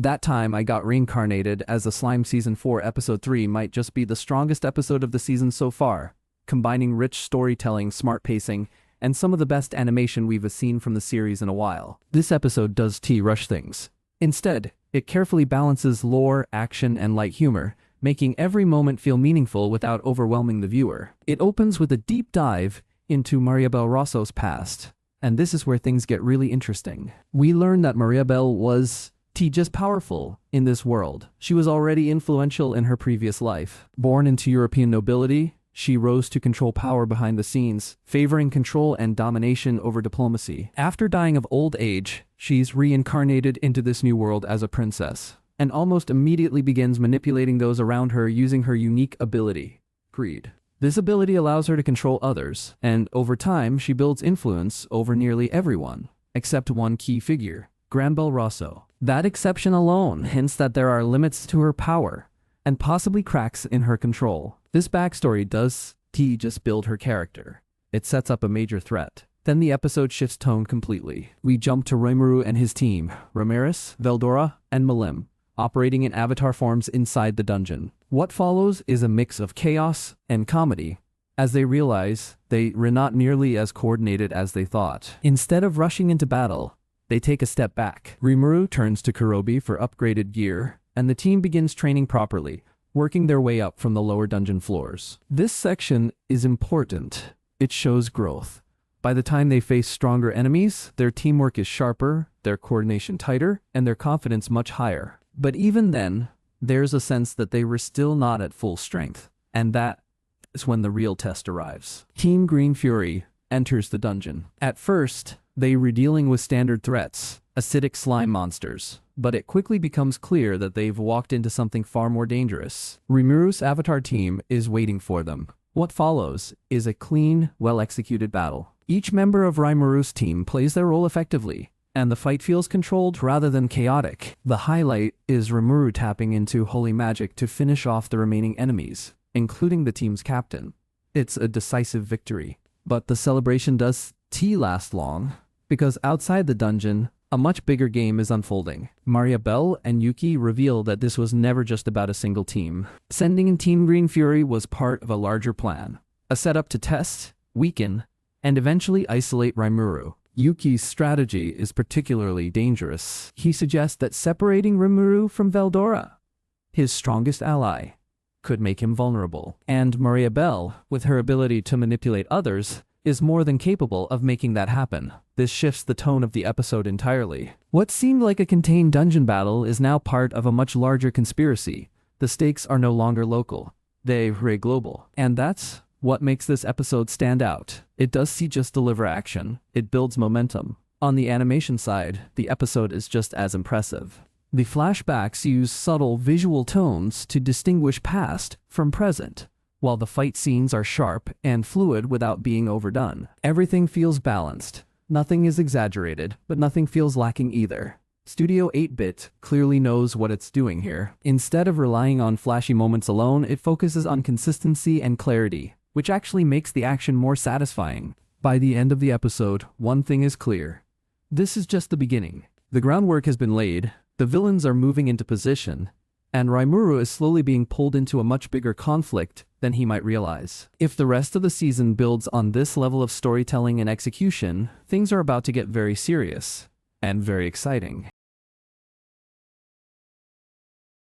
That time I got reincarnated as a slime. Season 4 episode 3 might just be the strongest episode of the season so far, combining rich storytelling, smart pacing, and some of the best animation we've seen from the series in a while. This episode does rush things. Instead, it carefully balances lore, action, and light humor, making every moment feel meaningful without overwhelming the viewer. It opens with a deep dive into Mariabel Rosso's past, and this is where things get really interesting. We learn that Mariabel was just powerful in this world. She was already influential in her previous life. Born into European nobility, she rose to control power behind the scenes, favoring control and domination over diplomacy. After dying of old age, she's reincarnated into this new world as a princess, and almost immediately begins manipulating those around her using her unique ability, greed. This ability allows her to control others, and over time she builds influence over nearly everyone, except one key figure, Granbel Rosso. That exception alone hints that there are limits to her power, and possibly cracks in her control. This backstory does just build her character. It sets up a major threat. Then the episode shifts tone completely. We jump to Rimuru and his team, Ramirez, Veldora, and Malim, operating in avatar forms inside the dungeon. What follows is a mix of chaos and comedy, as they realize they were not nearly as coordinated as they thought. Instead of rushing into battle, they take a step back. Rimuru turns to Kurobi for upgraded gear, and the team begins training properly, working their way up from the lower dungeon floors. This section is important. It shows growth. By the time they face stronger enemies, their teamwork is sharper, their coordination tighter, and their confidence much higher. But even then, there's a sense that they were still not at full strength, and that is when the real test arrives. Team Green Fury enters the dungeon. At first, they were dealing with standard threats, acidic slime monsters, but it quickly becomes clear that they've walked into something far more dangerous. Rimuru's avatar team is waiting for them. What follows is a clean, well-executed battle. Each member of Rimuru's team plays their role effectively, and the fight feels controlled rather than chaotic. The highlight is Rimuru tapping into holy magic to finish off the remaining enemies, including the team's captain. It's a decisive victory, but the celebration does last long, because outside the dungeon, a much bigger game is unfolding. Mariabel and Yuki reveal that this was never just about a single team. Sending in Team Green Fury was part of a larger plan, a setup to test, weaken, and eventually isolate Rimuru. Yuki's strategy is particularly dangerous. He suggests that separating Rimuru from Veldora, his strongest ally, could make him vulnerable. And Mariabel, with her ability to manipulate others, is more than capable of making that happen. This shifts the tone of the episode entirely. What seemed like a contained dungeon battle is now part of a much larger conspiracy. The stakes are no longer local. They're global. And that's what makes this episode stand out. It does just deliver action. It builds momentum. On the animation side, the episode is just as impressive. The flashbacks use subtle visual tones to distinguish past from present, while the fight scenes are sharp and fluid without being overdone. Everything feels balanced. Nothing is exaggerated, but nothing feels lacking either. Studio 8-Bit clearly knows what it's doing here. Instead of relying on flashy moments alone, it focuses on consistency and clarity, which actually makes the action more satisfying. By the end of the episode, one thing is clear. This is just the beginning. The groundwork has been laid, the villains are moving into position, and Rimuru is slowly being pulled into a much bigger conflict than he might realize. If the rest of the season builds on this level of storytelling and execution, things are about to get very serious and very exciting.